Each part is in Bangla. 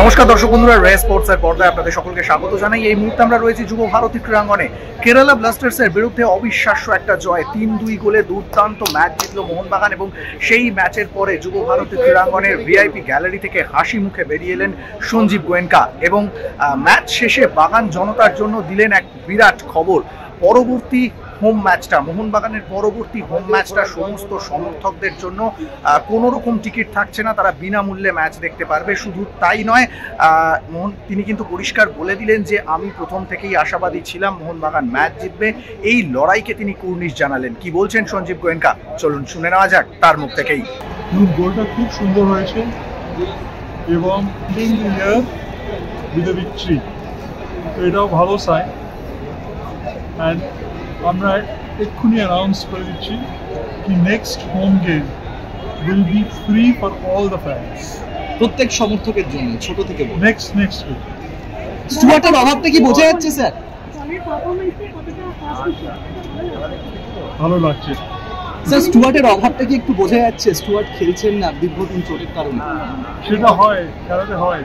নমস্কার দর্শক বন্ধুরা, রে স্পোর্টস এর পর্দায় আপনাদের সকলকে স্বাগত জানাই। এই মুহূর্তে আমরা রয়েছি যুব ভারতী ক্রীড়াঙ্গনে। কেরালা ব্লাস্টার্সের বিরুদ্ধে অবিশ্বাস্য একটা জয়, ৩-২ গোলে দুর্দান্ত ম্যাচ জিতল মোহনবাগান এবং সেই ম্যাচের পরে যুব ভারতী ক্রীড়াঙ্গনের ভিআইপি গ্যালারি থেকে হাসি মুখে বেরিয়ে এলেন সঞ্জীব গোয়েঙ্কা এবং ম্যাচ শেষে বাগান জনতার জন্য দিলেন এক বিরাট খবর। পরবর্তী হোম ম্যাচটা, মোহনবাগানের পরবর্তী হোম ম্যাচটা সমস্ত সমর্থকদের জন্য কোনো রকম টিকিট থাকছে না, তারা বিনামূল্যে ম্যাচ দেখতে পারবে। শুধু তাই নয়, তিনি কিন্তু পরিষ্কার বলে দিলেন যে আমি প্রথম থেকেই আশাবাদী ছিলাম মোহনবাগান ম্যাচ জিতবে। এই লড়াইকে তিনি কুর্নিশ জানালেন। কি বলছেন সঞ্জীব গোয়েঙ্কা, চলুন শুনে নেওয়া যাক তার মুখ থেকেই। গোলটা খুব সুন্দর হয়েছে এবং এটাও ভালো সাইন। অ্যান্ড আমরা এক্ষুনি অ্যানাউন্স করে দিচ্ছি কি next home game will be free for all the fans, প্রত্যেক সমর্থকের জন্য, ছোট থেকে বড়। Next week. স্টুয়ার্টের অভাবটা কি বোঝা যাচ্ছে স্যার? ভালো লাগছে স্যার, স্টুয়ার্টের অভাবটা কি একটু বোঝা যাচ্ছে? স্টুয়ার্ট খেলছেন না দীর্ঘদিন চোটের কারণে। সেটা হয়, খেলাতে হয়।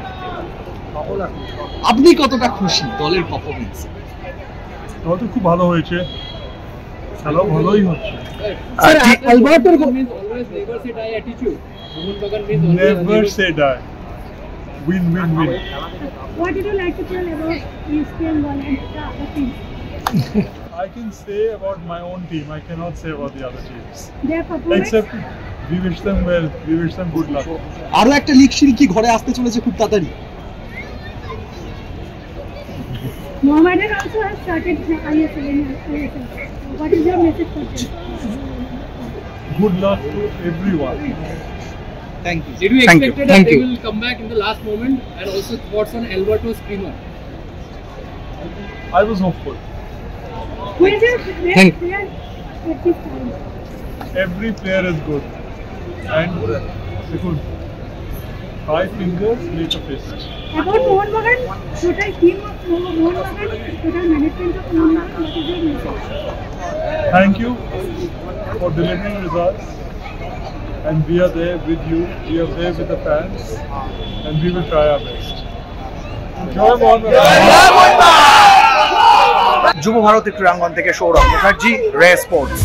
আপনি কতটা খুশি দলের পারফরমেন্স? দল তো খুব ভালো হয়েছে, খেলাও ভালোই হচ্ছে। আলবার্টোর never say die, win win win. What did you like to tell about ESPN 1 and the other teams? I can say about my own team, I cannot say about the other teams. Their performance? Except we wish them well, we wish them good luck. আরো একটা লিগ শিল্পী ঘরে আসতে চলেছে খুব তাড়াতাড়ি। Mohammedan also has started ISL in ISL. What is your message for them? Good luck to everyone. Thank you. Did you Thank you. expect that Thank they you. will come back in the last moment? And also thoughts on Alberto's screamer? I was hopeful. Who is your best Thank- player at this time? Every player is good. And good. 5 fingers make a fist. About Mohanbagan, total team of Mohanbagan, total management of Mohanbagan, what is your message? Thank you for delivering results. And we are there with you, we are there with the fans, and we will try our best. Joy Mohanbagan! যুব ভারতী ক্রীড়াঙ্গন থেকে সৌরভ মুখার্জি, রে স্পোর্টস।